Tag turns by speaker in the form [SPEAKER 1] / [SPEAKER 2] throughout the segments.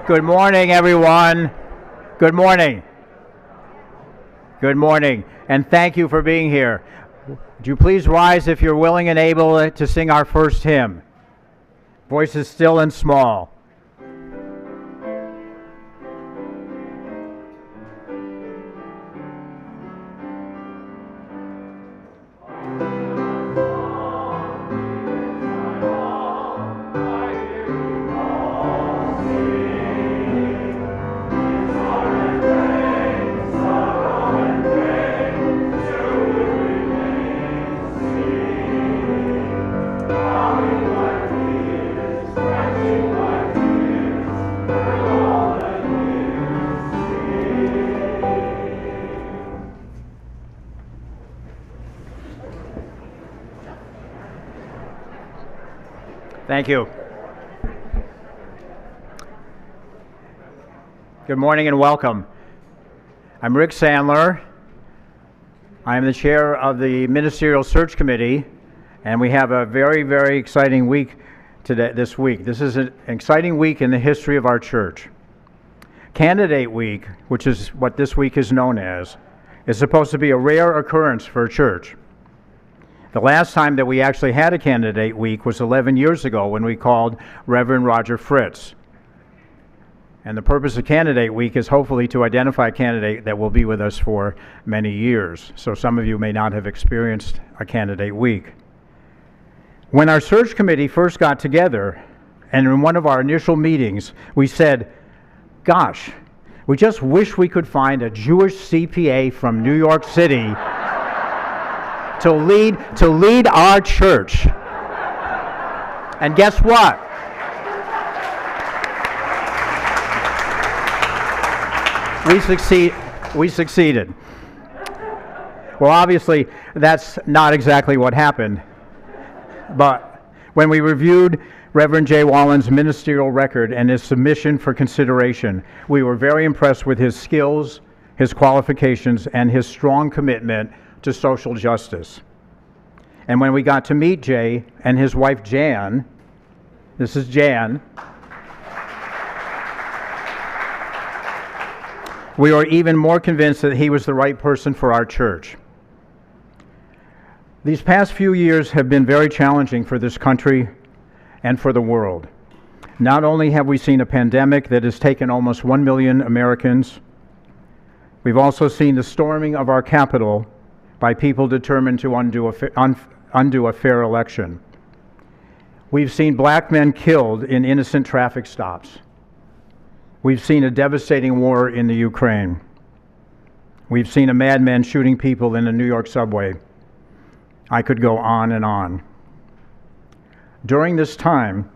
[SPEAKER 1] Good morning, everyone. Good morning. Good morning, and thank you for being here. Would you please rise if you're willing and able to sing our first hymn? Voices still and small. Thank you. Good morning and welcome. I'm Rick Sandler. I am the chair of the Ministerial Search Committee, and we have a very, very exciting week this week. This is an exciting week in the history of our church. Candidate Week, which is what this week is known as, is supposed to be a rare occurrence for a church. The last time that we actually had a candidate week was 11 years ago when we called Reverend Roger Fritz. And the purpose of candidate week is hopefully to identify a candidate that will be with us for many years. So some of you may not have experienced a candidate week. When our search committee first got together, and in one of our initial meetings, we said, gosh, we just wish we could find a Jewish CPA from New York City to lead our church. And guess what? We succeeded. Well, obviously, that's not exactly what happened. But when we reviewed Reverend J. Wolin's ministerial record and his submission for consideration, we were very impressed with his skills, his qualifications, and his strong commitment to social justice. And when we got to meet Jay and his wife Jan, this is Jan, we were even more convinced that he was the right person for our church. These past few years have been very challenging for this country and for the world. Not only have we seen a pandemic that has taken almost 1 million Americans, we've also seen the storming of our Capitol by people determined to undo a fair election. We've seen black men killed in innocent traffic stops. We've seen a devastating war in the Ukraine. We've seen a madman shooting people in a New York subway. I could go on and on. During this time,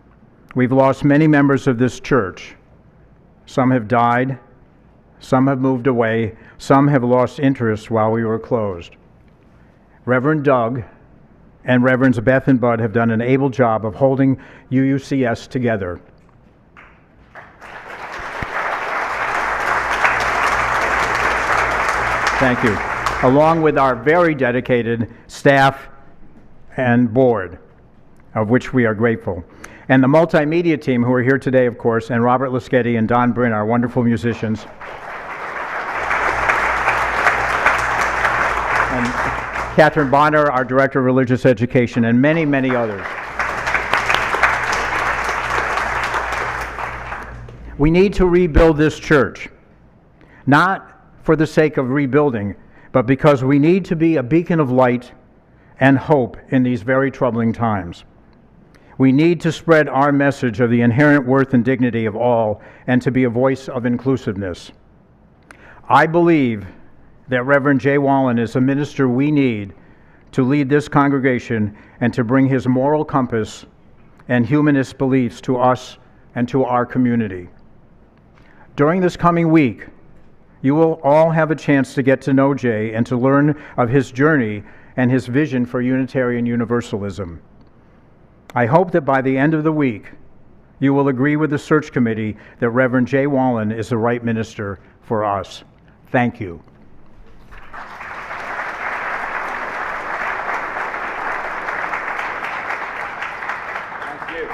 [SPEAKER 1] We've lost many members of this church. Some have died, some have moved away, some have lost interest while we were closed. Reverend Doug and Reverends Beth and Bud have done an able job of holding UUCS together. Thank you. Along with our very dedicated staff and board, of which we are grateful. And the multimedia team who are here today, of course, and Robert Laschetti and Don Brin, our wonderful musicians. And Catherine Bonner, our Director of Religious Education, and many, many others. We need to rebuild this church, not for the sake of rebuilding, but because we need to be a beacon of light and hope in these very troubling times. We need to spread our message of the inherent worth and dignity of all and to be a voice of inclusiveness. I believe that Reverend Jay Wolin is a minister we need to lead this congregation and to bring his moral compass and humanist beliefs to us and to our community. During this coming week, you will all have a chance to get to know Jay and to learn of his journey and his vision for Unitarian Universalism. I hope that by the end of the week, you will agree with the search committee that Reverend Jay Wolin is the right minister for us. Thank you.
[SPEAKER 2] Thank you.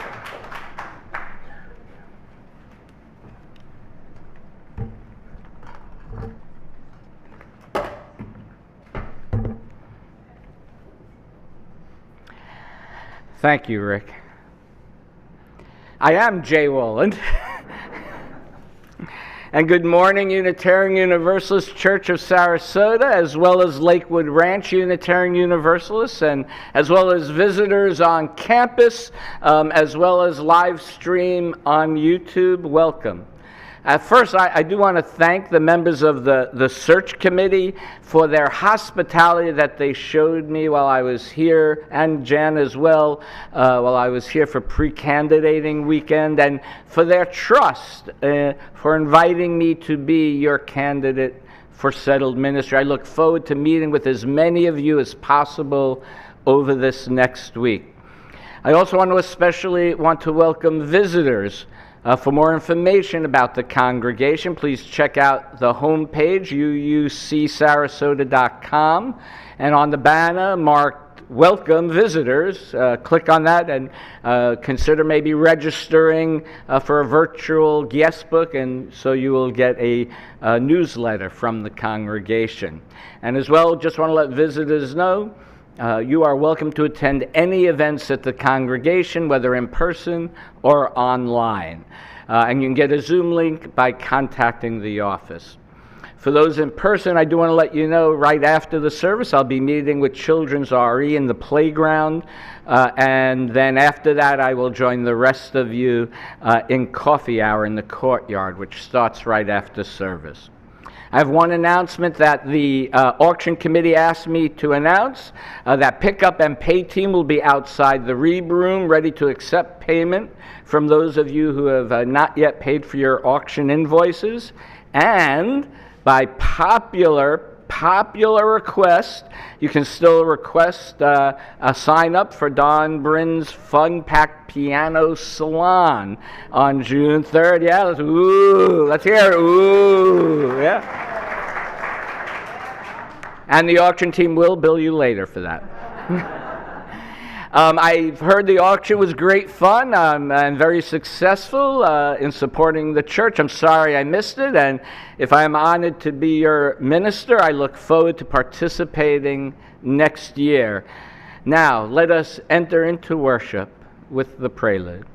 [SPEAKER 2] Thank you, Rick. I am Jay Wolin. And good morning, Unitarian Universalist Church of Sarasota, as well as Lakewood Ranch Unitarian Universalists, and as well as visitors on campus, as well as live stream on YouTube. Welcome. First, I do want to thank the members of the search committee for their hospitality that they showed me while I was here, and Jan as well, while I was here for pre-candidating weekend, and for their trust for inviting me to be your candidate for settled ministry. I look forward to meeting with as many of you as possible over this next week. I also especially want to welcome visitors. For more information about the congregation, please check out the homepage, uucsarasota.com, and on the banner marked Welcome Visitors. Click on that and consider maybe registering for a virtual guest book, and so you will get a newsletter from the congregation. And as well, just want to let visitors know, you are welcome to attend any events at the congregation, whether in person or online. And you can get a Zoom link by contacting the office. For those in person, I do want to let you know right after the service, I'll be meeting with Children's RE in the playground. And then after that, I will join the rest of you in coffee hour in the courtyard, which starts right after service. I have one announcement that the auction committee asked me to announce. That pickup and pay team will be outside the Reeb room, ready to accept payment from those of you who have not yet paid for your auction invoices. And by popular request, you can still request a sign up for Don Brin's Fun Pack Piano Salon on June 3rd. Yeah, let's hear it. Ooh, yeah. And the auction team will bill you later for that. I've heard the auction was great fun and very successful in supporting the church. I'm sorry I missed it, and if I'm honored to be your minister, I look forward to participating next year. Now, let us enter into worship with the Prelude.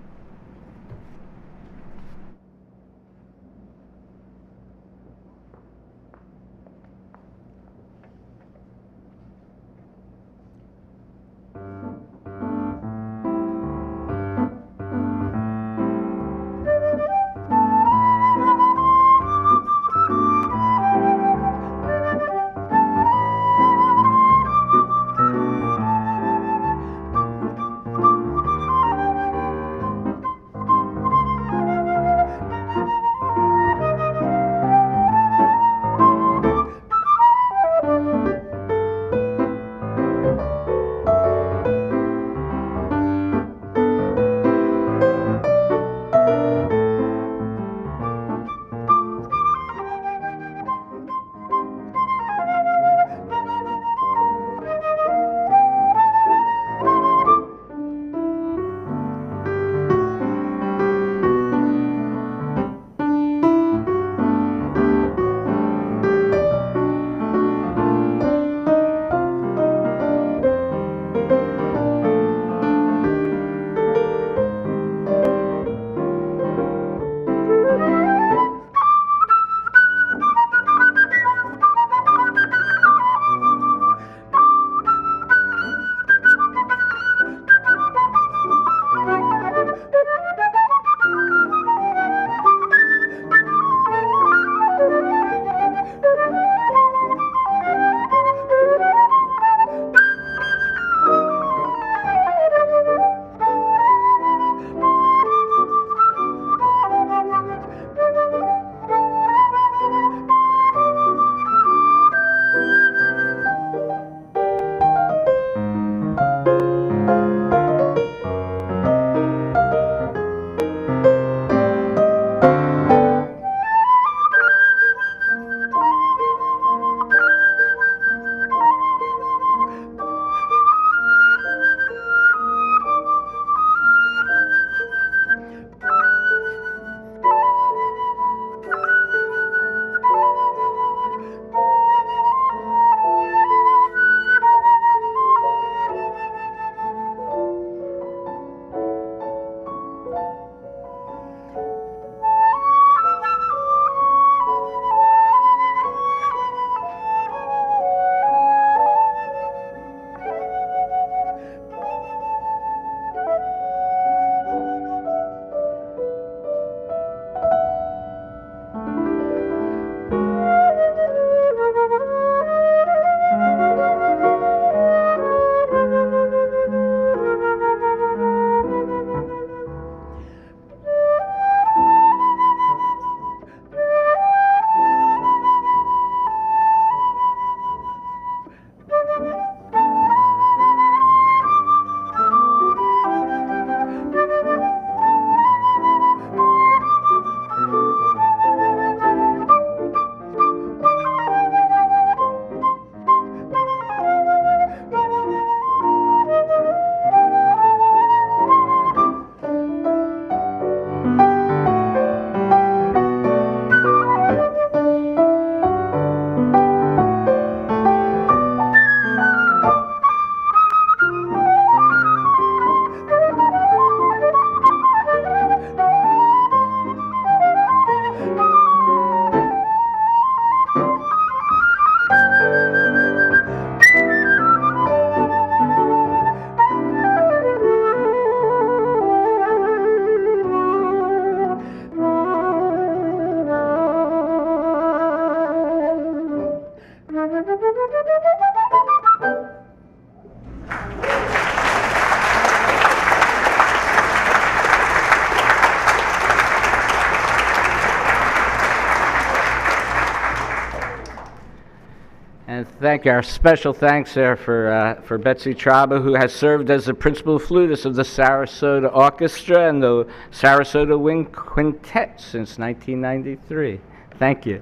[SPEAKER 2] Thank you. Our special thanks there for Betsy Traba, who has served as the principal flutist of the Sarasota Orchestra and the Sarasota Wind Quintet since 1993. Thank you.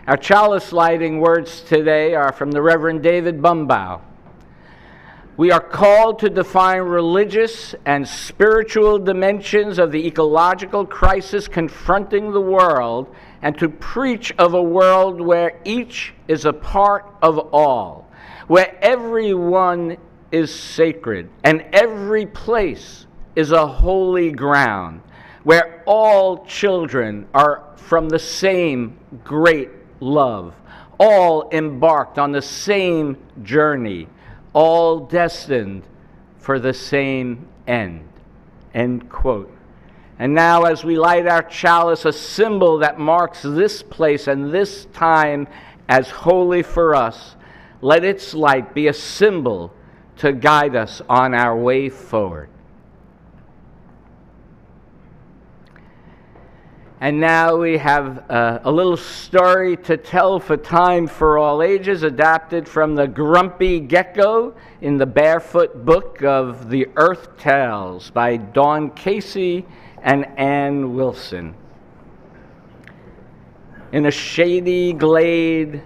[SPEAKER 2] Our chalice lighting words today are from the Reverend David Bumbaugh. We are called to define religious and spiritual dimensions of the ecological crisis confronting the world, and to preach of a world where each is a part of all, where everyone is sacred and every place is a holy ground, where all children are from the same great love, all embarked on the same journey, all destined for the same end. End quote. And now, as we light our chalice, a symbol that marks this place and this time as holy for us, let its light be a symbol to guide us on our way forward. And now we have a little story to tell for time for all ages, adapted from the Grumpy Gecko in the Barefoot Book of the Earth Tales by Dawn Casey and Ann Wilson. In a shady glade,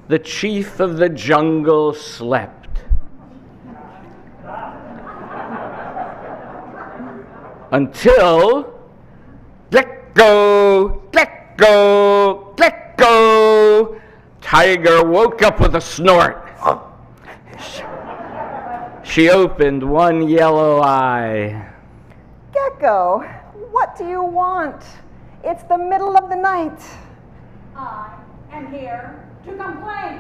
[SPEAKER 2] the chief of the jungle slept. Until Gecko, Gecko, Gecko, Tiger woke up with a snort. She opened one yellow eye.
[SPEAKER 3] Gecko, what do you want? It's the middle of the night.
[SPEAKER 4] I am here to complain.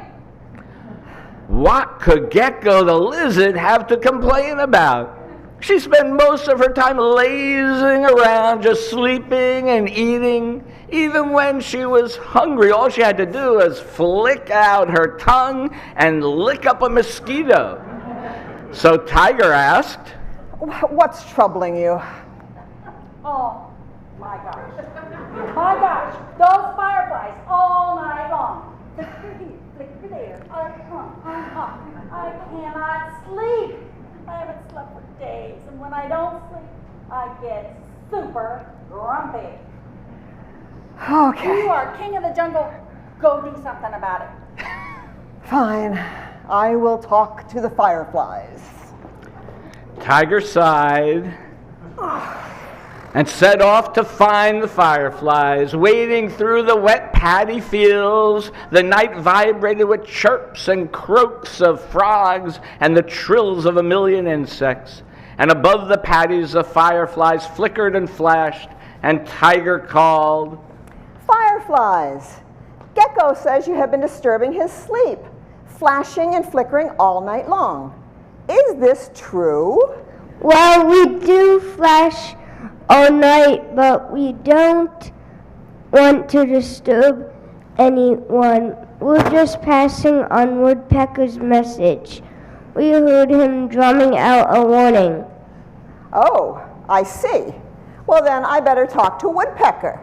[SPEAKER 2] What could Gecko the lizard have to complain about? She spent most of her time lazing around, just sleeping and eating. Even when she was hungry, all she had to do was flick out her tongue and lick up a mosquito. So Tiger asked,
[SPEAKER 3] What's troubling you?
[SPEAKER 4] Oh, my gosh. My gosh, those fireflies all night long. Flicker here, flicker there. I cannot sleep. I haven't slept for days, and when I don't sleep, I get super grumpy.
[SPEAKER 3] Okay.
[SPEAKER 4] You are king of the jungle. Go do something about it.
[SPEAKER 3] Fine. I will talk to the fireflies.
[SPEAKER 2] Tiger sighed and set off to find the fireflies. Wading through the wet paddy fields, the night vibrated with chirps and croaks of frogs and the trills of a million insects. And above the paddies, the fireflies flickered and flashed, and Tiger called,
[SPEAKER 3] Fireflies! Gecko says you have been disturbing his sleep, flashing and flickering all night long. Is this true?
[SPEAKER 5] Well, we do flash all night, but we don't want to disturb anyone. We're just passing on Woodpecker's message. We heard him drumming out a warning.
[SPEAKER 3] Oh, I see. Well, then I better talk to Woodpecker.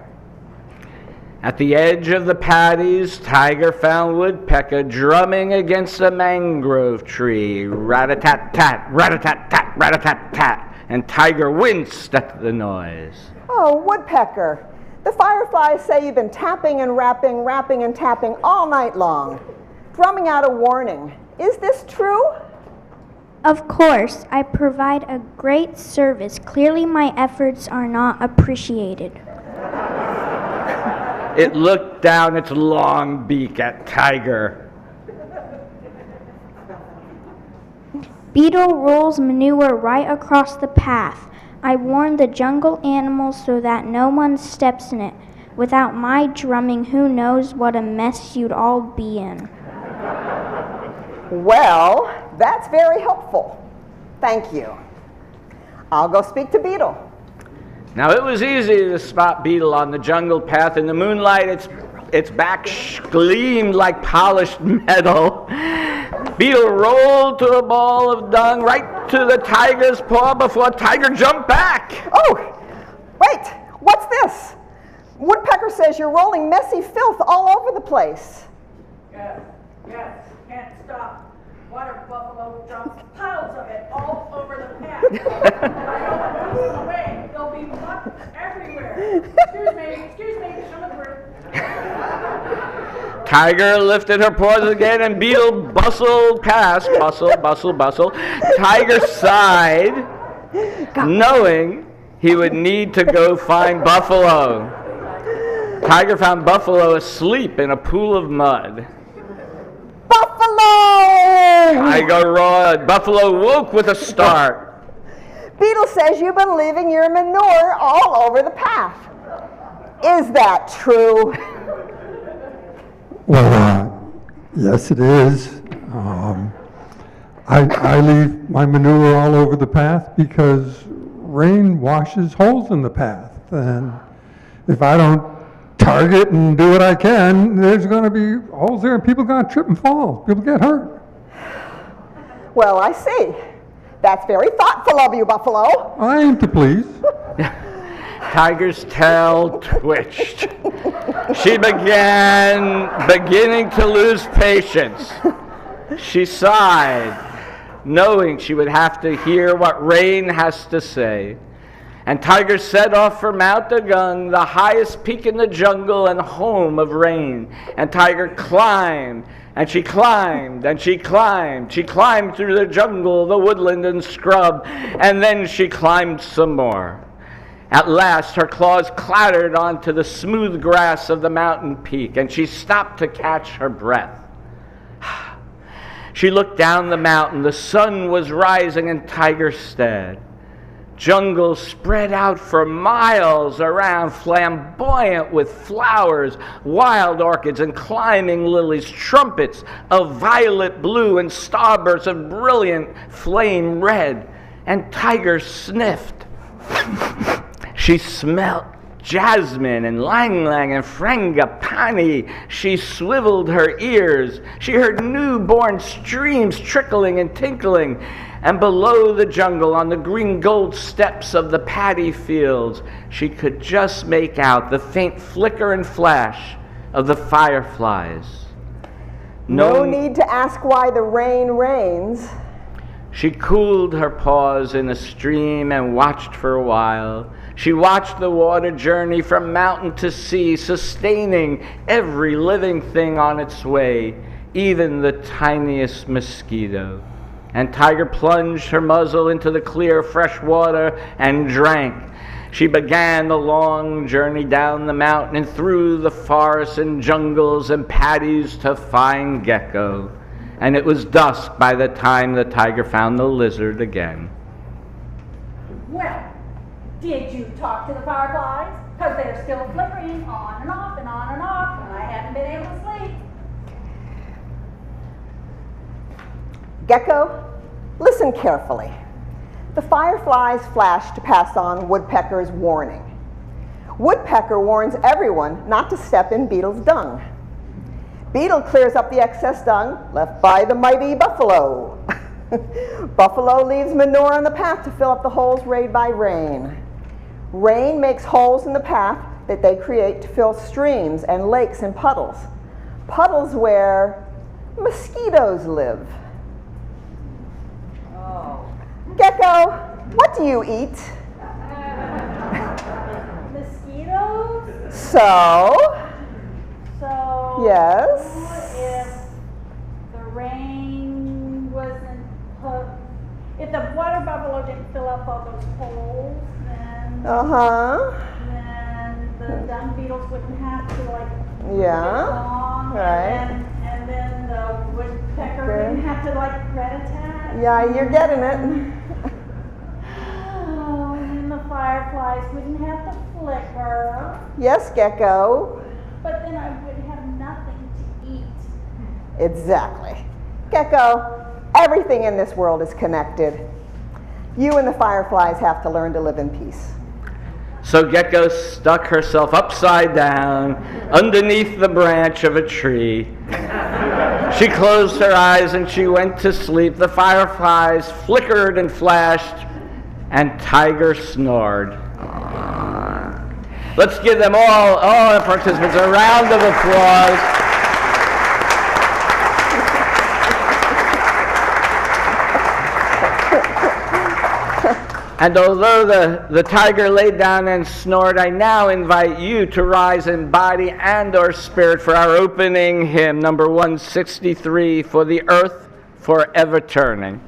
[SPEAKER 2] At the edge of the paddies, Tiger found Woodpecker drumming against a mangrove tree. Rat-a-tat-tat, rat-a-tat-tat, rat-a-tat-tat. And Tiger winced at the noise.
[SPEAKER 3] Oh, Woodpecker, the fireflies say you've been tapping and rapping, rapping and tapping all night long, drumming out a warning. Is this true?
[SPEAKER 5] Of course, I provide a great service. Clearly my efforts are not appreciated.
[SPEAKER 2] It looked down its long beak at Tiger.
[SPEAKER 5] Beetle rolls manure right across the path. I warn the jungle animals so that no one steps in it. Without my drumming, who knows what a mess you'd all be in.
[SPEAKER 3] Well, that's very helpful. Thank you. I'll go speak to Beetle.
[SPEAKER 2] Now, it was easy to spot Beetle on the jungle path. In the moonlight, its back gleamed like polished metal. Beetle rolled to a ball of dung right to the tiger's paw before Tiger jumped back.
[SPEAKER 3] Oh, wait, what's this? Woodpecker says you're rolling messy filth all over the place.
[SPEAKER 4] Yes, Away. There'll be muck everywhere. Excuse me, Sugar.
[SPEAKER 2] Tiger lifted her paws again, and Beetle bustled past. Bustle. Tiger sighed, knowing he would need to go find Buffalo. Tiger found Buffalo asleep in a pool of mud.
[SPEAKER 3] Buffalo!
[SPEAKER 2] Tiger roared. Buffalo woke with a start.
[SPEAKER 3] Beetle says you've been leaving your manure all over the path. Is that true?
[SPEAKER 6] Well, yes, it is. I leave my manure all over the path because rain washes holes in the path. And if I don't target and do what I can, there's going to be holes there and people are going to trip and fall. People get hurt.
[SPEAKER 3] Well, I see. That's very thoughtful of you, Buffalo.
[SPEAKER 6] I aim to please.
[SPEAKER 2] Tiger's tail twitched. She beginning to lose patience. She sighed, knowing she would have to hear what Rain has to say. And Tiger set off for Mount Dagung, the highest peak in the jungle and home of Rain. And Tiger climbed, and she climbed, and she climbed. She climbed through the jungle, the woodland and scrub, and then she climbed some more. At last, her claws clattered onto the smooth grass of the mountain peak, and she stopped to catch her breath. She looked down the mountain. The sun was rising, and Tiger stared. Jungle spread out for miles around, flamboyant with flowers, wild orchids and climbing lilies, trumpets of violet blue and starbursts of brilliant flame red. And Tiger sniffed. She smelt jasmine and lang-lang and frangipani. She swiveled her ears. She heard newborn streams trickling and tinkling. And below the jungle, on the green gold steps of the paddy fields, she could just make out the faint flicker and flash of the fireflies.
[SPEAKER 3] No need to ask why the rain rains.
[SPEAKER 2] She cooled her paws in a stream and watched for a while. She watched the water journey from mountain to sea, sustaining every living thing on its way, even the tiniest mosquito. And Tiger plunged her muzzle into the clear, fresh water and drank. She began the long journey down the mountain and through the forests and jungles and paddies to find Gecko. And it was dusk by the time the Tiger found the lizard again.
[SPEAKER 4] Well, did you talk to the fireflies? Because they're still flickering on and off and on and off, and I haven't been able to sleep.
[SPEAKER 3] Gecko, listen carefully. The fireflies flash to pass on Woodpecker's warning. Woodpecker warns everyone not to step in Beetle's dung. Beetle clears up the excess dung left by the mighty Buffalo. Buffalo leaves manure on the path to fill up the holes made by rain. Rain makes holes in the path that they create to fill streams and lakes and puddles. Puddles where mosquitoes live.
[SPEAKER 4] Oh.
[SPEAKER 3] Gecko, what do you eat?
[SPEAKER 4] Mosquitoes?
[SPEAKER 3] So, yes.
[SPEAKER 4] If the rain wasn't put, if the water buffalo didn't fill up all those holes, then then the dung beetles wouldn't have to get along,
[SPEAKER 3] right.
[SPEAKER 4] and then the woodpecker wouldn't have to rat-a-tat.
[SPEAKER 3] Yeah, you're getting it.
[SPEAKER 4] Oh, and the fireflies wouldn't have to flicker.
[SPEAKER 3] Yes, Gecko.
[SPEAKER 4] But then I would have nothing to eat.
[SPEAKER 3] Exactly. Gecko, everything in this world is connected. You and the fireflies have to learn to live in peace.
[SPEAKER 2] So Gecko stuck herself upside down underneath the branch of a tree. She closed her eyes and she went to sleep. The fireflies flickered and flashed, and Tiger snored. Let's give them all our participants, a round of applause. And although the tiger laid down and snored, I now invite you to rise in body and or spirit for our opening hymn, number 163, For the Earth Forever Turning.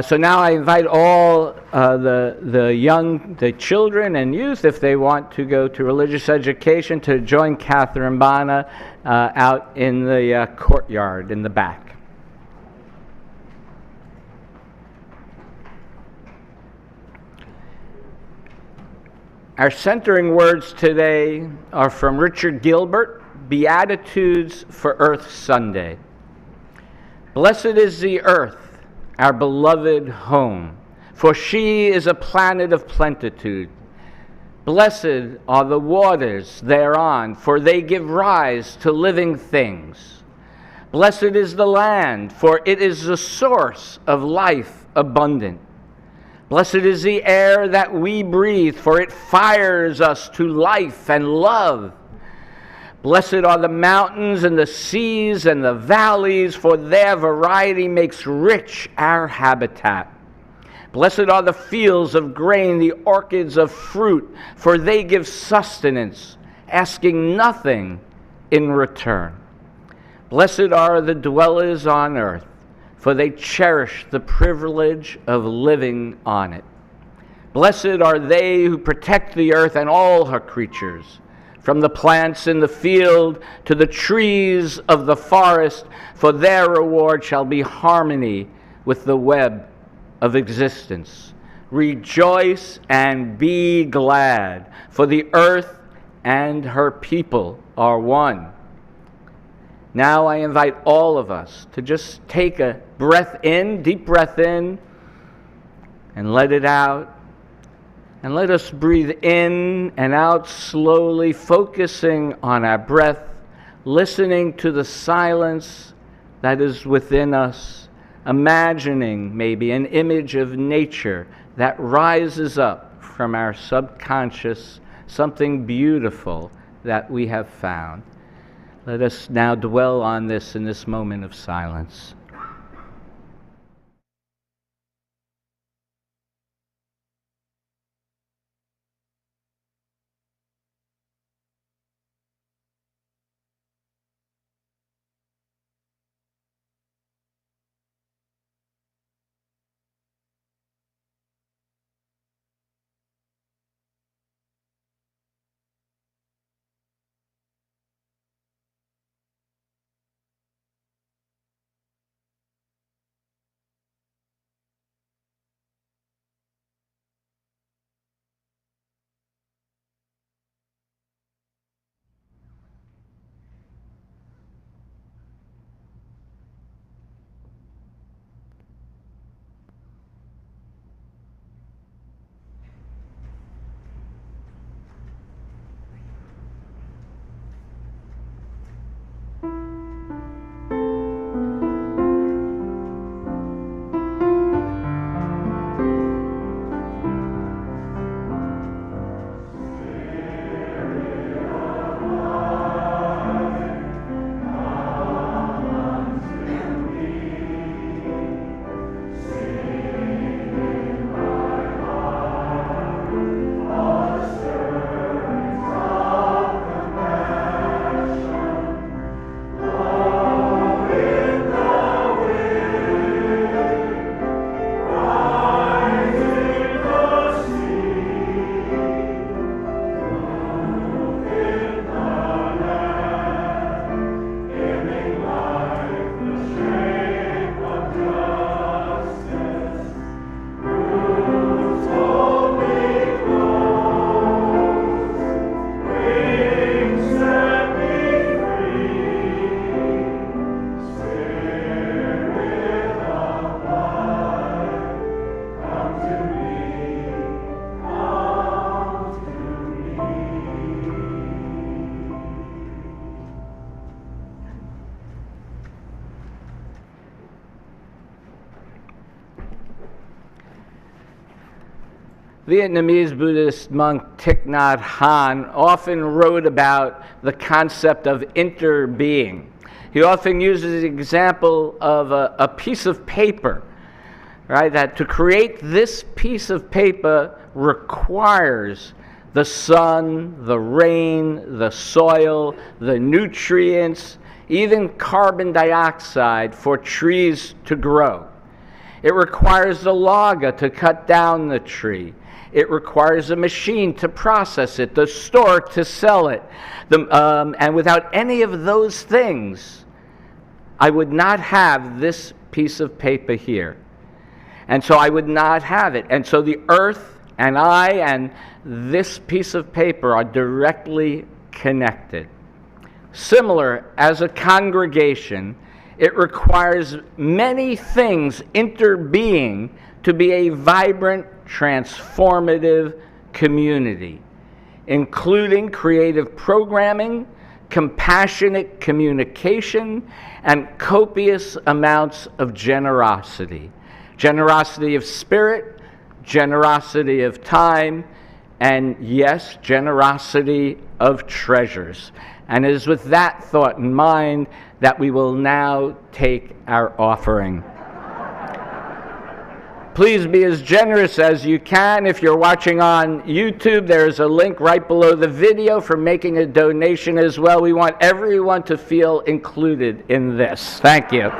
[SPEAKER 2] So now I invite all the children and youth, if they want to go to religious education, to join Catherine Bana out in the courtyard in the back. Our centering words today are from Richard Gilbert, Beatitudes for Earth Sunday. Blessed is the earth, our beloved home, for she is a planet of plenitude. Blessed are the waters thereon, for they give rise to living things. Blessed is the land, for it is the source of life abundant. Blessed is the air that we breathe, for it fires us to life and love. Blessed are the mountains and the seas and the valleys, for their variety makes rich our habitat. Blessed are the fields of grain, the orchards of fruit, for they give sustenance, asking nothing in return. Blessed are the dwellers on earth, for they cherish the privilege of living on it. Blessed are they who protect the earth and all her creatures, from the plants in the field to the trees of the forest, for their reward shall be harmony with the web of existence. Rejoice and be glad, for the earth and her people are one. Now I invite all of us to just take a breath in, deep breath in, and let it out. And let us breathe in and out slowly, focusing on our breath, listening to the silence that is within us, imagining maybe an image of nature that rises up from our subconscious, something beautiful that we have found. Let us now dwell on this in this moment of silence. Vietnamese Buddhist monk Thich Nhat Hanh often wrote about the concept of interbeing. He often uses the example of a piece of paper, right? That to create this piece of paper requires the sun, the rain, the soil, the nutrients, even carbon dioxide for trees to grow. It requires the logger to cut down the tree. It requires a machine to process it, the store to sell it. And without any of those things, I would not have this piece of paper here. And so I would not have it. And so the earth and I and this piece of paper are directly connected. Similar, as a congregation, it requires many things interbeing to be a vibrant, transformative community, including creative programming, compassionate communication, and copious amounts of generosity. Generosity of spirit, generosity of time, and yes, generosity of treasures. And it is with that thought in mind that we will now take our offering. Please be as generous as you can. If you're watching on YouTube, there's a link right below the video for making a donation as well. We want everyone to feel included in this. Thank you.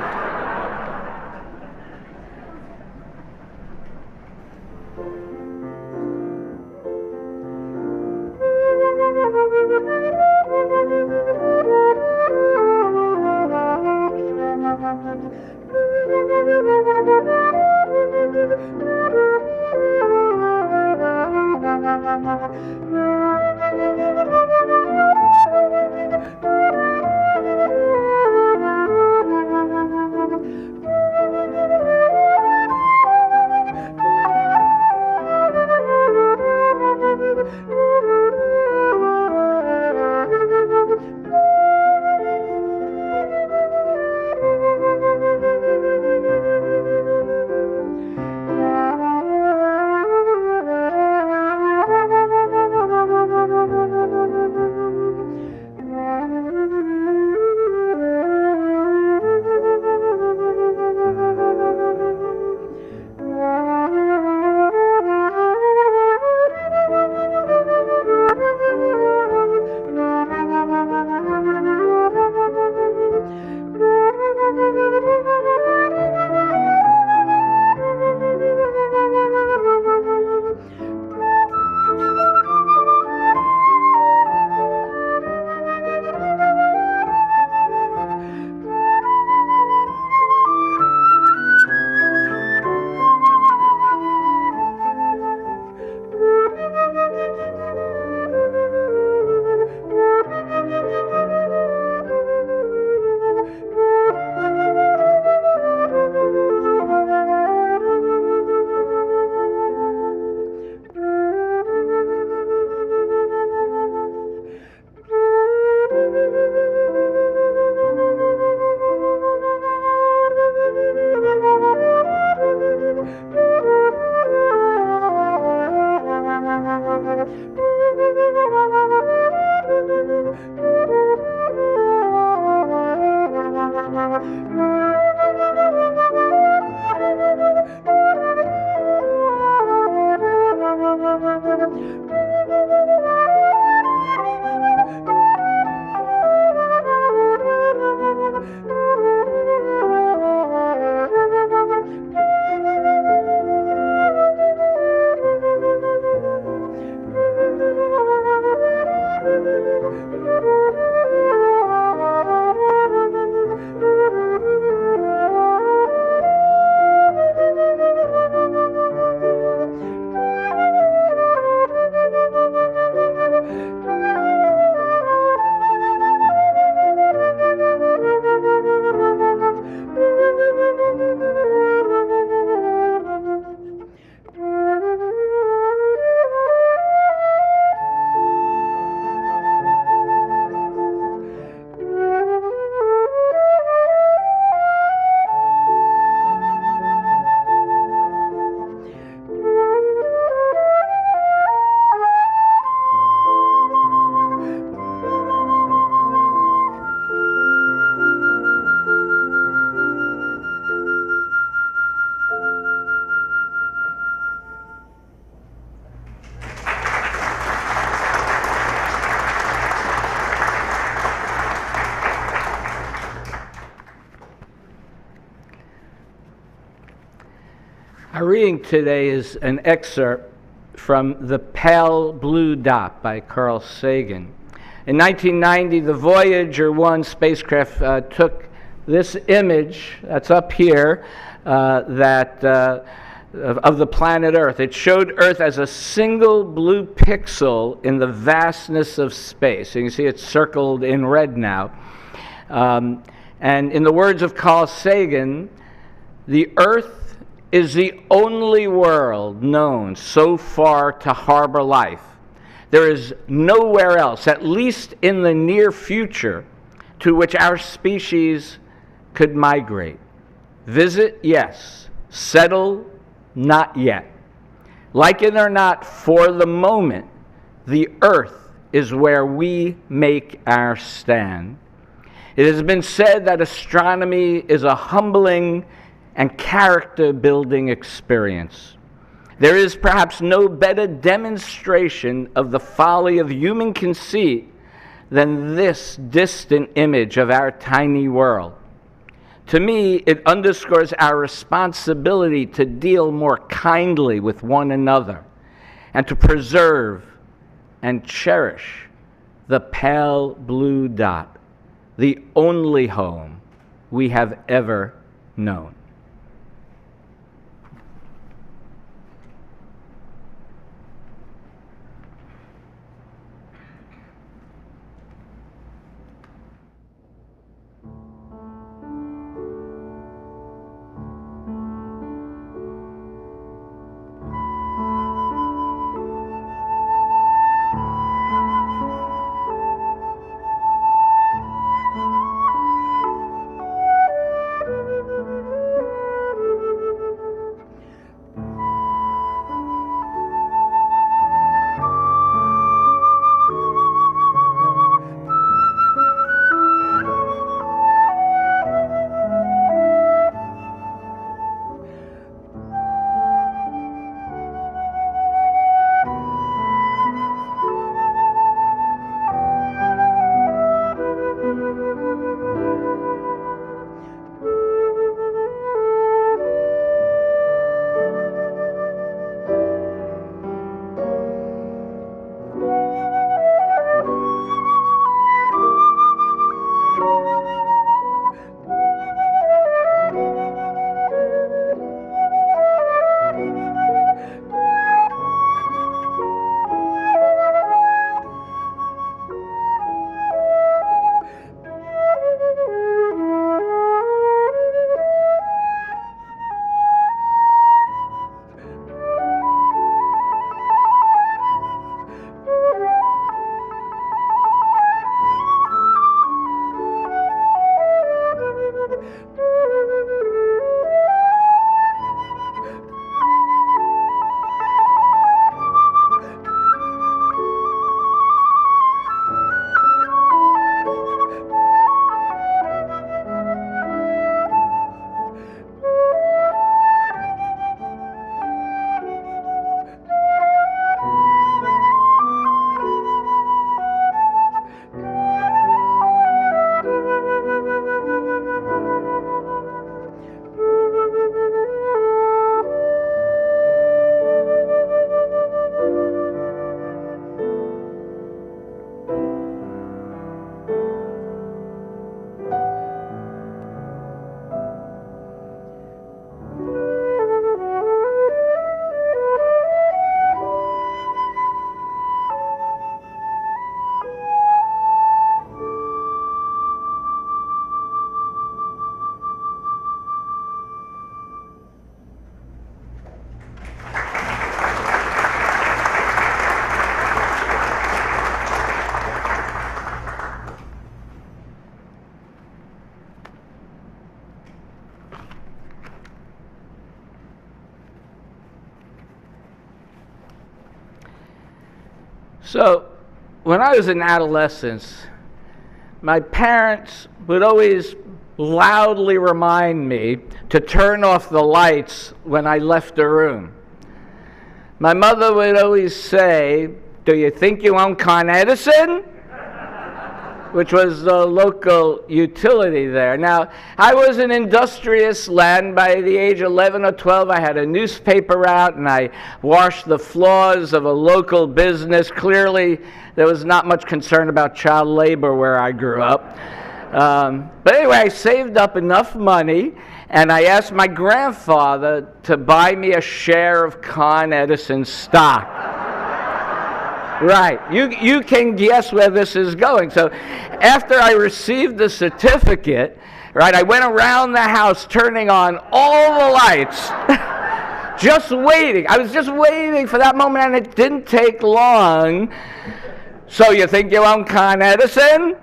[SPEAKER 2] Our reading today is an excerpt from The Pale Blue Dot by Carl Sagan. In 1990, the Voyager 1 spacecraft took this image that's up here of the planet Earth. It showed Earth as a single blue pixel in the vastness of space. You can see it's circled in red now. And in the words of Carl Sagan, the Earth is the only world known so far to harbor life. There is nowhere else, at least in the near future, to which our species could migrate. Visit, yes. Settle, not yet. Like it or not, for the moment, the Earth is where we make our stand. It has been said that astronomy is a humbling and character-building experience. There is perhaps no better demonstration of the folly of human conceit than this distant image of our tiny world. To me, it underscores our responsibility to deal more kindly with one another and to preserve and cherish the pale blue dot, the only home we have ever known. So, when I was in adolescence, my parents would always loudly remind me to turn off the lights when I left the room. My mother would always say, "Do you think you own Con Edison?" which was the local utility there. Now, I was an industrious lad. By the age of 11 or 12, I had a newspaper out, and I washed the floors of a local business. Clearly, there was not much concern about child labor where I grew up. But anyway, I saved up enough money, and I asked my grandfather to buy me a share of Con Edison stock. Right. You can guess where this is going. So after I received the certificate, right, I went around the house turning on all the lights, just waiting. I was just waiting for that moment, and it didn't take long. So you think you own Con Edison?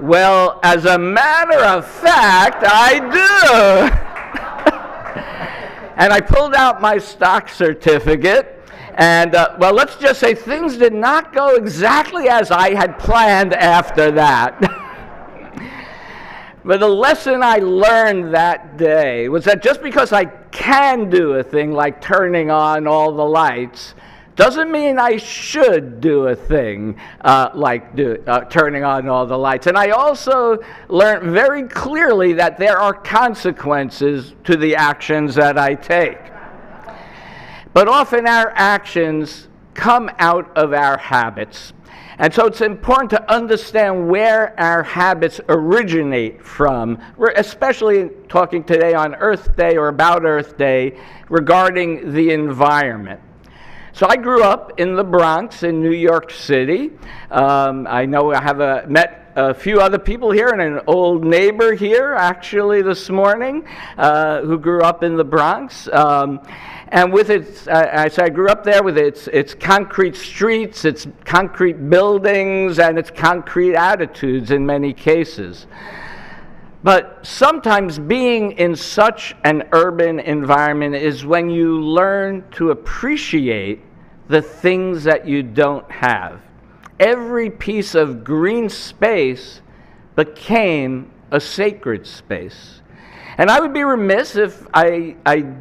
[SPEAKER 2] Well, as a matter of fact, I do. And I pulled out my stock certificate. And, well, let's just say things did not go exactly as I had planned after that. But the lesson I learned that day was that just because I can do a thing like turning on all the lights doesn't mean I should do a thing like turning on all the lights. And I also learned very clearly that there are consequences to the actions that I take. But often our actions come out of our habits. And so it's important to understand where our habits originate from. We're especially talking today on Earth Day or about Earth Day regarding the environment. So I grew up in the Bronx in New York City. I know I have met a few other people here and an old neighbor here actually this morning who grew up in the Bronx. And with its, I grew up there with its concrete streets, its concrete buildings, and its concrete attitudes in many cases. But sometimes being in such an urban environment is when you learn to appreciate the things that you don't have. Every piece of green space became a sacred space. And I would be remiss if I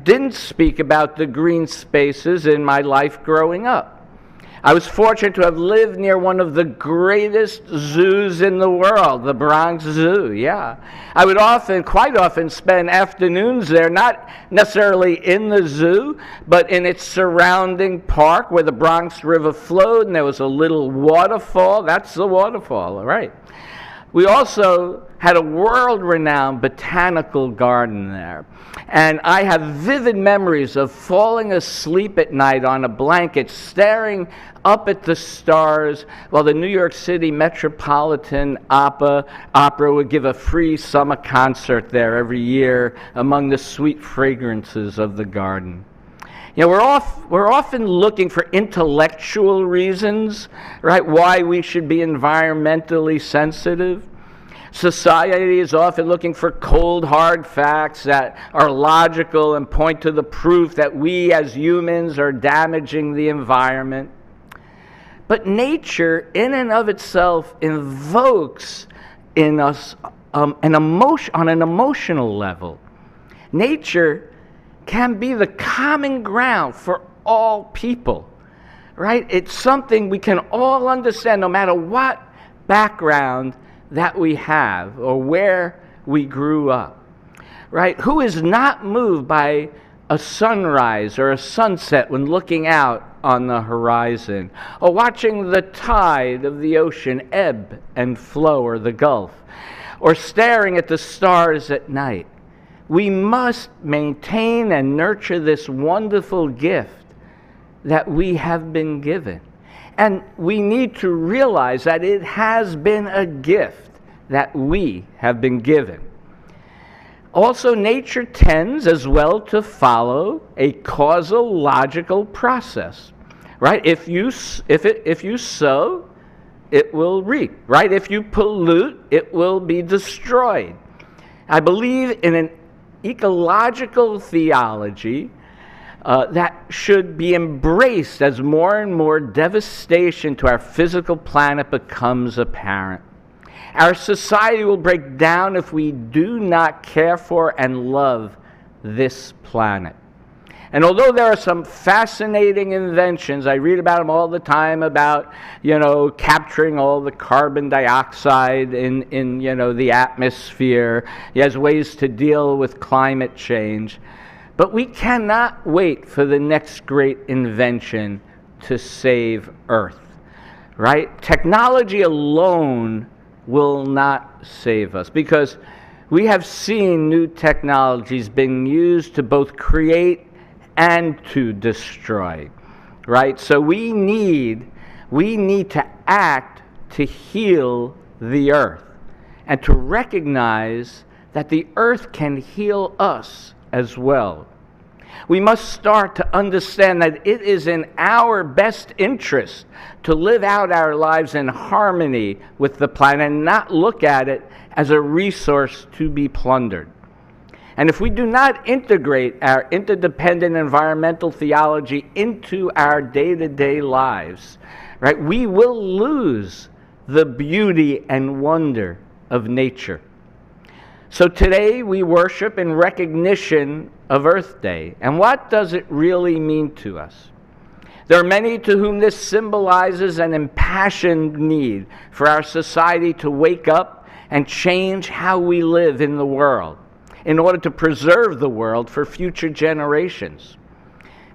[SPEAKER 2] didn't speak about the green spaces in my life growing up. I was fortunate to have lived near one of the greatest zoos in the world, the Bronx Zoo, yeah. I would quite often spend afternoons there, not necessarily in the zoo, but in its surrounding park where the Bronx River flowed, and there was a little waterfall. That's the waterfall, all right. We also had a world-renowned botanical garden there. And I have vivid memories of falling asleep at night on a blanket, staring up at the stars while the New York City Metropolitan Opera would give a free summer concert there every year among the sweet fragrances of the garden. You know, we're often looking for intellectual reasons, right, why we should be environmentally sensitive. Society is often looking for cold, hard facts that are logical and point to the proof that we as humans are damaging the environment. But nature, in and of itself, invokes in us an emotion, on an emotional level. Nature can be the common ground for all people, right? It's something we can all understand no matter what background that we have or where we grew up, right? Who is not moved by a sunrise or a sunset when looking out on the horizon, or watching the tide of the ocean ebb and flow, or the Gulf, or staring at the stars at night? We must maintain and nurture this wonderful gift that we have been given. And we need to realize that it has been a gift that we have been given. Also, nature tends as well to follow a causal, logical process, right? If you sow, it will reap, right? If you pollute, it will be destroyed. I believe in an ecological theology that should be embraced as more and more devastation to our physical planet becomes apparent. Our society will break down if we do not care for and love this planet. And although there are some fascinating inventions, I read about them all the time about, capturing all the carbon dioxide in the atmosphere. He has ways to deal with climate change. But we cannot wait for the next great invention to save Earth, right? Technology alone will not save us, because we have seen new technologies being used to both create and to destroy, right? So we need to act to heal the earth and to recognize that the earth can heal us as well. We must start to understand that it is in our best interest to live out our lives in harmony with the planet and not look at it as a resource to be plundered. And if we do not integrate our interdependent environmental theology into our day-to-day lives, right, we will lose the beauty and wonder of nature. So today we worship in recognition of Earth Day. And what does it really mean to us? There are many to whom this symbolizes an impassioned need for our society to wake up and change how we live in the world in order to preserve the world for future generations.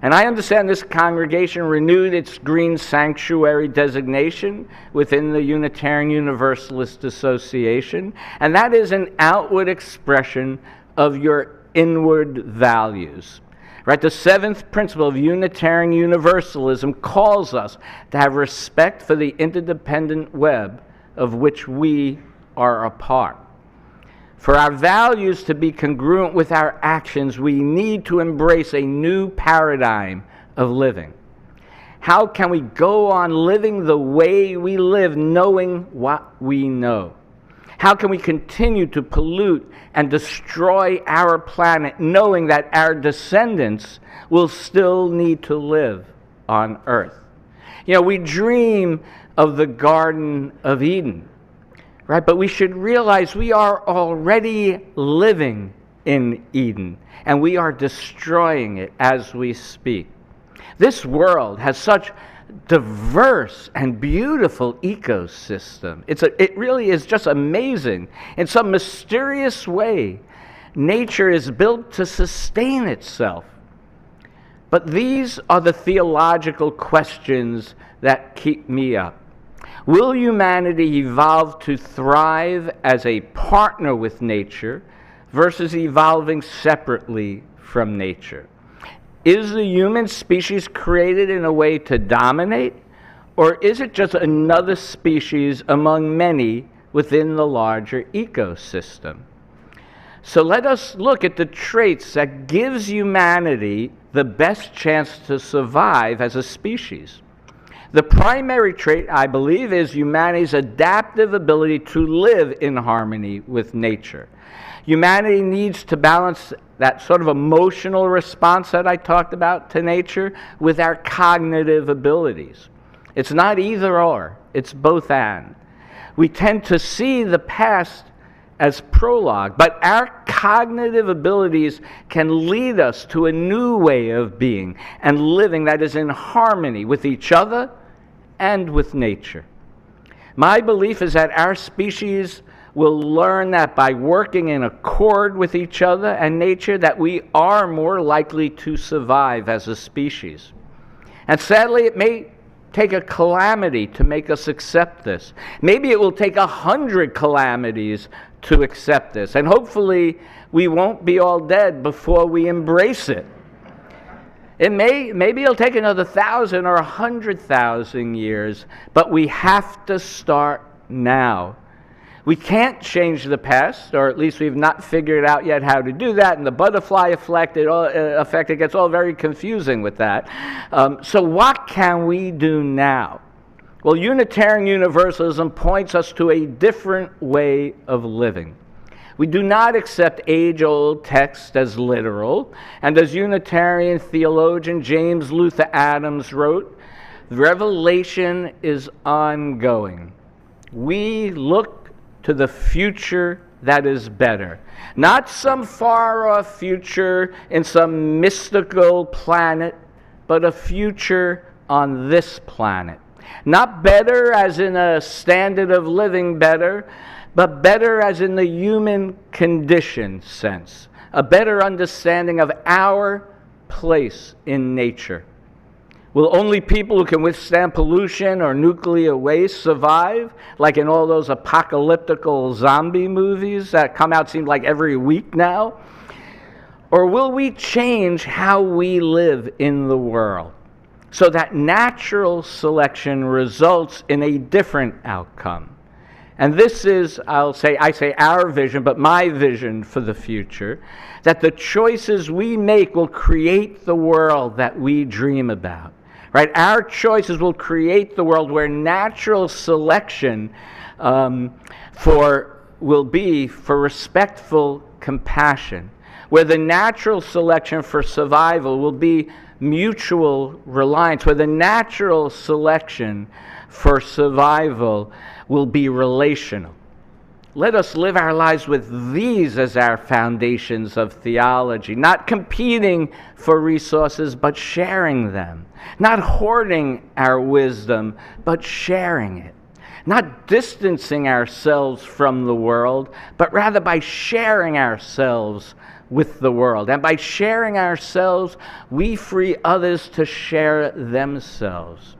[SPEAKER 2] And I understand this congregation renewed its Green Sanctuary designation within the Unitarian Universalist Association, and that is an outward expression of your inward values. Right? The seventh principle of Unitarian Universalism calls us to have respect for the interdependent web of which we are a part. For our values to be congruent with our actions, we need to embrace a new paradigm of living. How can we go on living the way we live, knowing what we know? How can we continue to pollute and destroy our planet, knowing that our descendants will still need to live on Earth? We dream of the Garden of Eden, right? But we should realize we are already living in Eden, and we are destroying it as we speak. This world has such diverse and beautiful ecosystem. It really is just amazing. In some mysterious way, nature is built to sustain itself. But these are the theological questions that keep me up. Will humanity evolve to thrive as a partner with nature versus evolving separately from nature? Is the human species created in a way to dominate, or is it just another species among many within the larger ecosystem? So let us look at the traits that gives humanity the best chance to survive as a species. The primary trait, I believe, is humanity's adaptive ability to live in harmony with nature. Humanity needs to balance that sort of emotional response that I talked about to nature with our cognitive abilities. It's not either or, it's both and. We tend to see the past as prologue, but our cognitive abilities can lead us to a new way of being and living that is in harmony with each other and with nature. My belief is that our species will learn that by working in accord with each other and nature, that we are more likely to survive as a species. And sadly, it may take a calamity to make us accept this. Maybe it will take 100 calamities to accept this. And hopefully, we won't be all dead before we embrace it. Maybe it'll take another 1,000 or 100,000 years, but we have to start now. We can't change the past, or at least we've not figured out yet how to do that. And the butterfly effect, it gets all very confusing with that. So what can we do now? Well, Unitarian Universalism points us to a different way of living. We do not accept age-old text as literal, and as Unitarian theologian James Luther Adams wrote, Revelation is ongoing. We look to the future that is better. Not some far-off future in some mystical planet, but a future on this planet. Not better as in a standard of living better, but better as in the human condition sense. A better understanding of our place in nature. Will only people who can withstand pollution or nuclear waste survive, like in all those apocalyptical zombie movies that come out, seem like every week now? Or will we change how we live in the world so that natural selection results in a different outcome? And this is, I say our vision, but my vision for the future, that the choices we make will create the world that we dream about. Right? Our choices will create the world where natural selection will be for respectful compassion, where the natural selection for survival will be mutual reliance, where the natural selection for survival will be relational. Let us live our lives with these as our foundations of theology, not competing for resources, but sharing them. Not hoarding our wisdom, but sharing it. Not distancing ourselves from the world, but rather by sharing ourselves with the world. And by sharing ourselves, we free others to share themselves.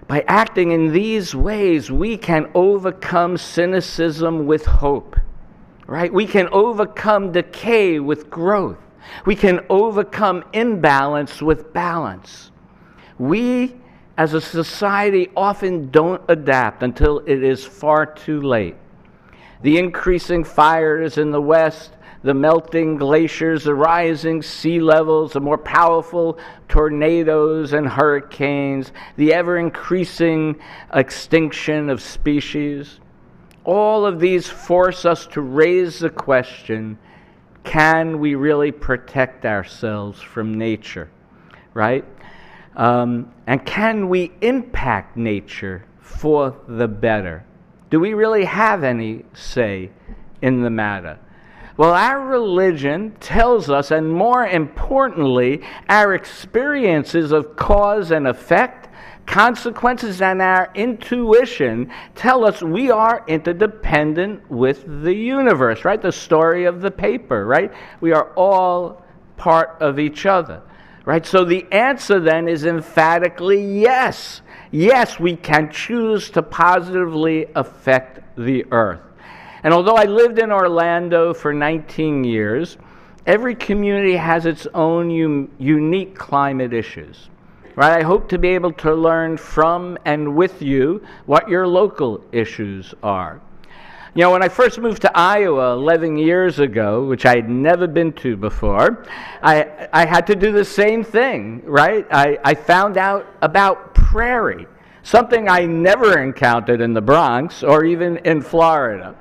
[SPEAKER 2] By acting in these ways, we can overcome cynicism with hope, right? We can overcome decay with growth. We can overcome imbalance with balance. We, as a society, often don't adapt until it is far too late. The increasing fires in the West, the melting glaciers, the rising sea levels, the more powerful tornadoes and hurricanes, the ever-increasing extinction of species. All of these force us to raise the question, can we really protect ourselves from nature, right? And can we impact nature for the better? Do we really have any say in the matter? Well, our religion tells us, and more importantly, our experiences of cause and effect, consequences, and our intuition tell us we are interdependent with the universe, right? The story of the paper, right? We are all part of each other, right? So the answer then is emphatically yes. Yes, we can choose to positively affect the earth. And although I lived in Orlando for 19 years, every community has its own unique climate issues. Right? I hope to be able to learn from and with you what your local issues are. You know, when I first moved to Iowa 11 years ago, which I had never been to before, I had to do the same thing, right? I found out about prairie, something I never encountered in the Bronx or even in Florida.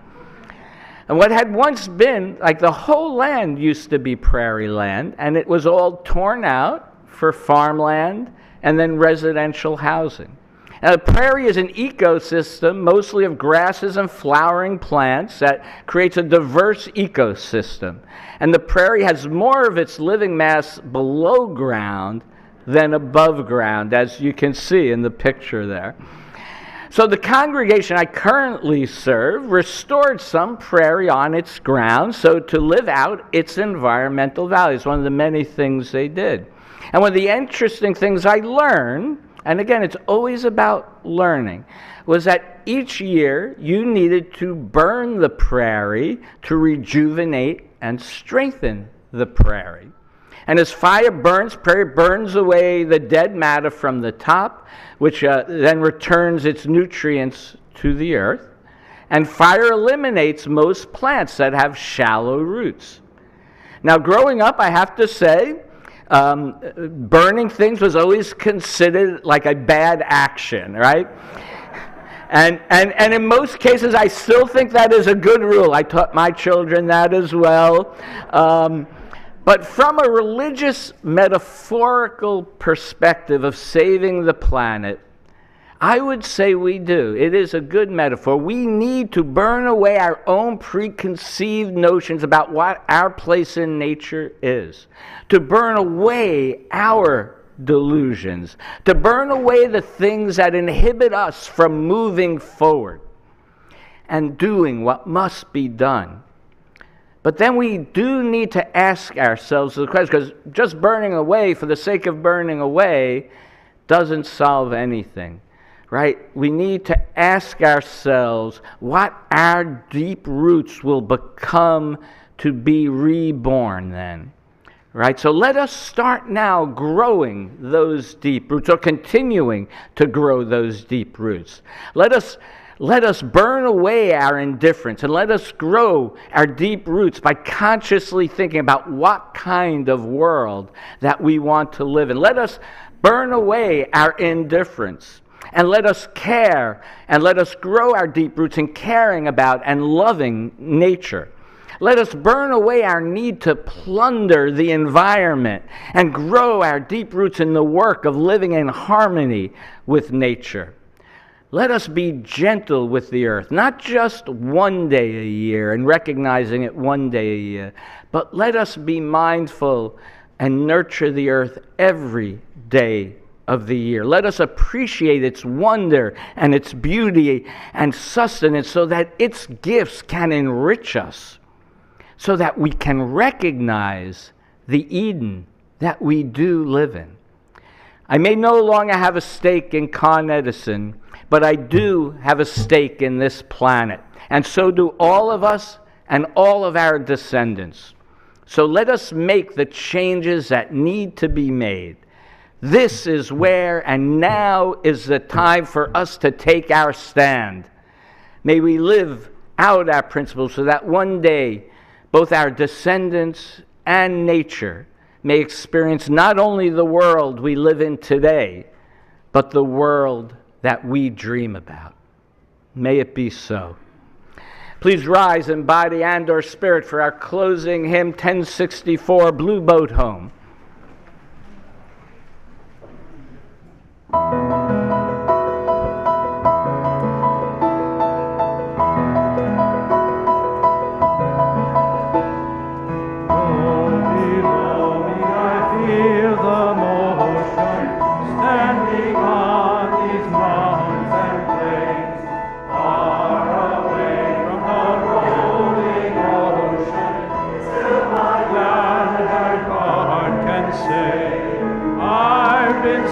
[SPEAKER 2] And what had once been, like the whole land used to be prairie land, and it was all torn out for farmland and then residential housing. Now, the prairie is an ecosystem mostly of grasses and flowering plants that creates a diverse ecosystem. And the prairie has more of its living mass below ground than above ground, as you can see in the picture there. So the congregation I currently serve restored some prairie on its grounds so to live out its environmental values, one of the many things they did. And one of the interesting things I learned, and again, it's always about learning, was that each year you needed to burn the prairie to rejuvenate and strengthen the prairie. And as fire burns, prairie burns away the dead matter from the top, which then returns its nutrients to the earth. And fire eliminates most plants that have shallow roots. Now, growing up, I have to say, burning things was always considered like a bad action, right? And in most cases, I still think that is a good rule. I taught my children that as well. But from a religious, metaphorical perspective of saving the planet, I would say we do. It is a good metaphor. We need to burn away our own preconceived notions about what our place in nature is, to burn away our delusions, to burn away the things that inhibit us from moving forward and doing what must be done. But then we do need to ask ourselves the question, because just burning away for the sake of burning away doesn't solve anything. Right? We need to ask ourselves what our deep roots will become to be reborn then. Right? So let us start now growing those deep roots, or continuing to grow those deep roots. Let us burn away our indifference, and let us grow our deep roots by consciously thinking about what kind of world that we want to live in. Let us burn away our indifference. And let us care, and let us grow our deep roots in caring about and loving nature. Let us burn away our need to plunder the environment and grow our deep roots in the work of living in harmony with nature. Let us be gentle with the earth, not just one day a year and recognizing it one day a year, but let us be mindful and nurture the earth every day of the year. Let us appreciate its wonder and its beauty and sustenance so that its gifts can enrich us, so that we can recognize the Eden that we do live in. I may no longer have a stake in Con Edison, but I do have a stake in this planet, and so do all of us and all of our descendants. So let us make the changes that need to be made. This is where and now is the time for us to take our stand. May we live out our principles so that one day both our descendants and nature may experience not only the world we live in today, but the world that we dream about. May it be so. Please rise in body and or spirit for our closing hymn, 1064, Blue Boat Home.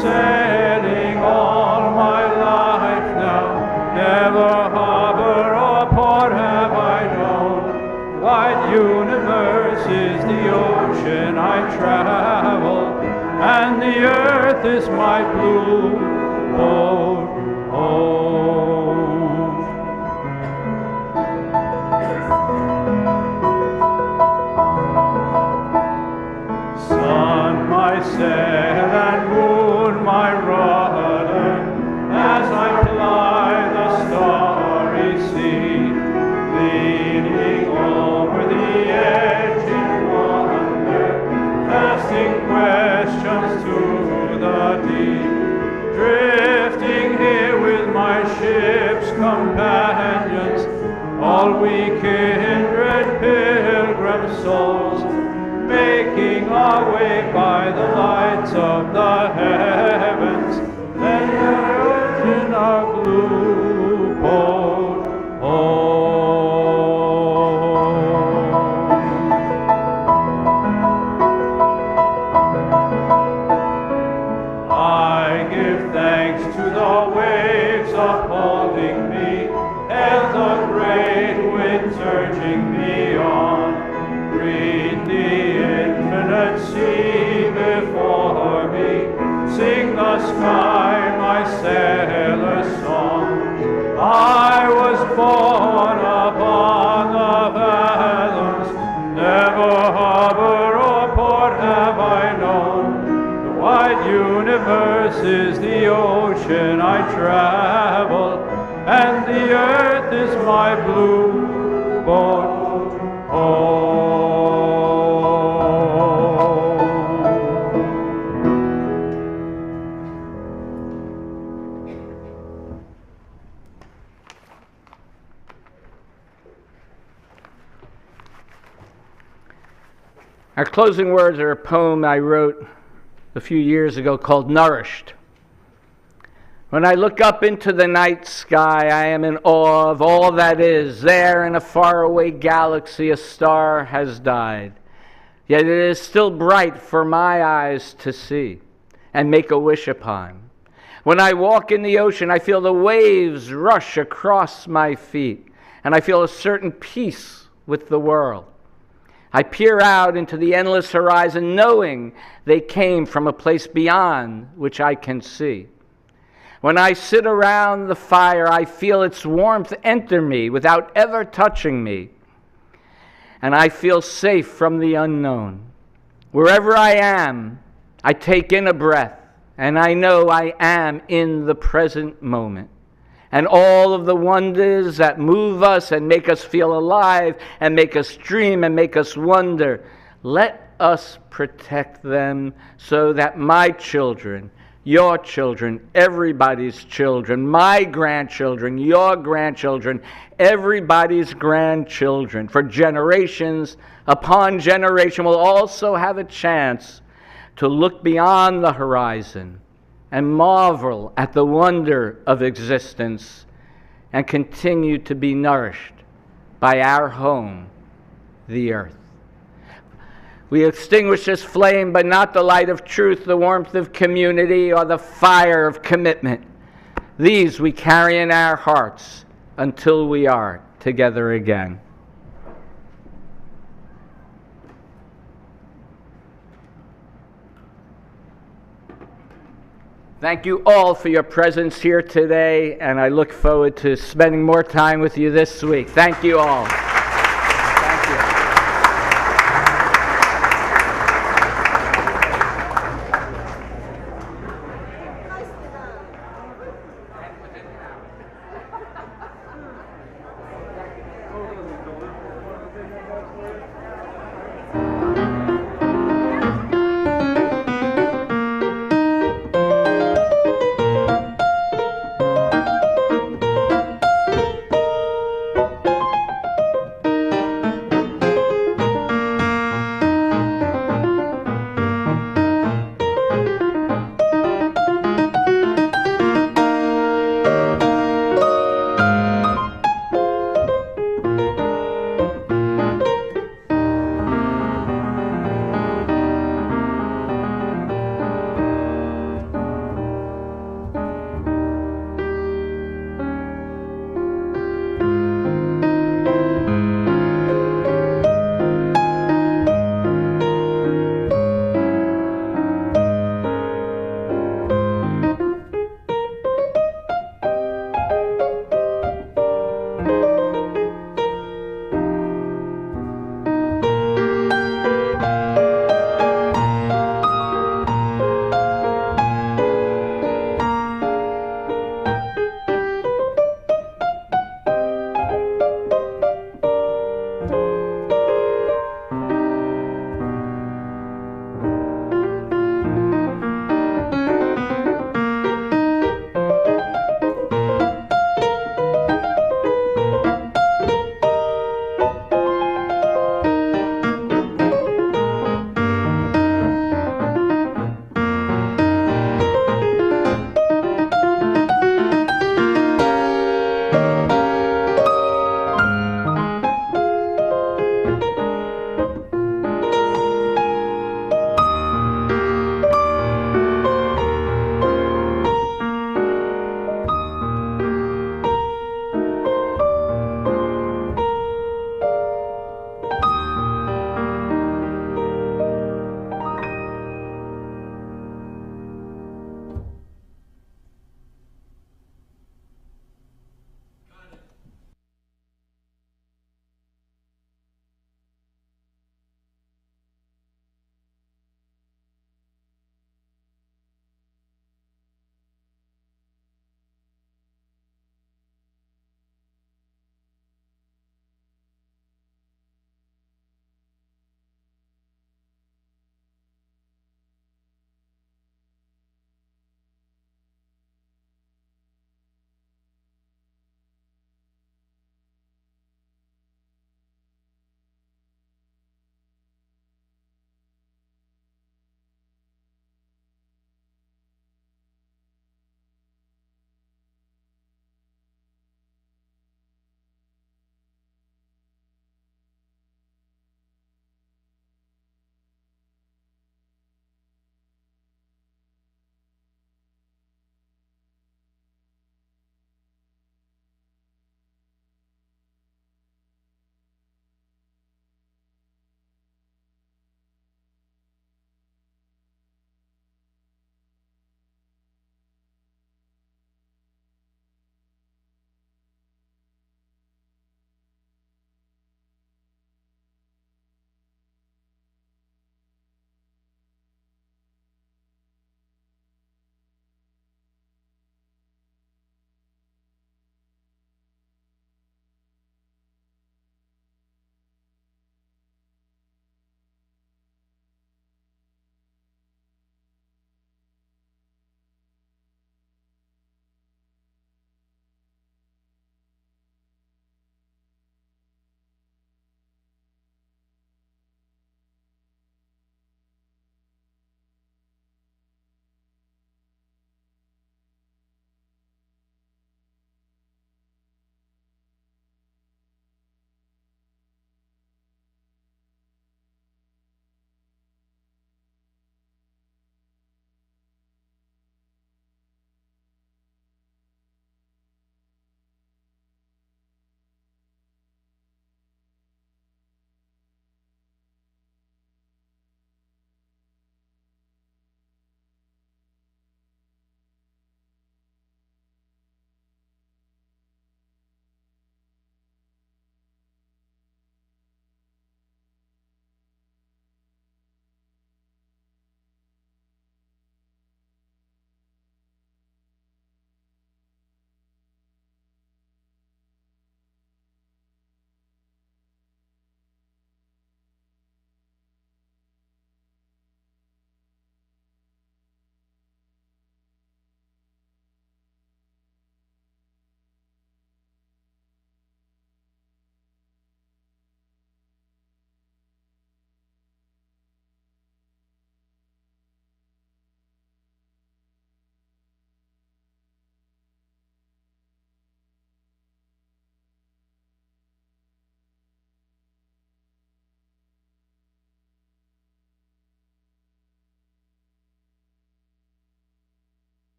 [SPEAKER 7] Sailing all my life now, never harbor or port have I known. Wide universe is the ocean I travel, and the earth is my blue boat home. Sun, my sail, and moon, my rudder, as I ply the starry sea, leaning over the edge in wonder, casting questions to the deep, drifting here with my ship's companions, all we kindred pilgrim souls, making our way by the lights of the heavens, then emerge in our blue boat home. I give thanks to the waves upholding me, and the great wind urging me on. Read the infinite sea before me, sing the sky my sailor's song. I was born upon the fathoms, never harbor or port have I known. The wide universe is the ocean I travel, and the earth is my blue boat home.
[SPEAKER 2] Our closing words are a poem I wrote a few years ago called Nourished. When I look up into the night sky, I am in awe of all that is. There in a faraway galaxy, a star has died. Yet it is still bright for my eyes to see and make a wish upon. When I walk in the ocean, I feel the waves rush across my feet, and I feel a certain peace with the world. I peer out into the endless horizon, knowing they came from a place beyond which I can see. When I sit around the fire, I feel its warmth enter me without ever touching me. And I feel safe from the unknown. Wherever I am, I take in a breath, and I know I am in the present moment. And all of the wonders that move us and make us feel alive and make us dream and make us wonder, let us protect them so that my children, your children, everybody's children, my grandchildren, your grandchildren, everybody's grandchildren, for generations upon generation will also have a chance to look beyond the horizon and marvel at the wonder of existence and continue to be nourished by our home, the earth. We extinguish this flame, but not the light of truth, the warmth of community, or the fire of commitment. These we carry in our hearts until we are together again. Thank you all for your presence here today, and I look forward to spending more time with you this week. Thank you all. Thank you.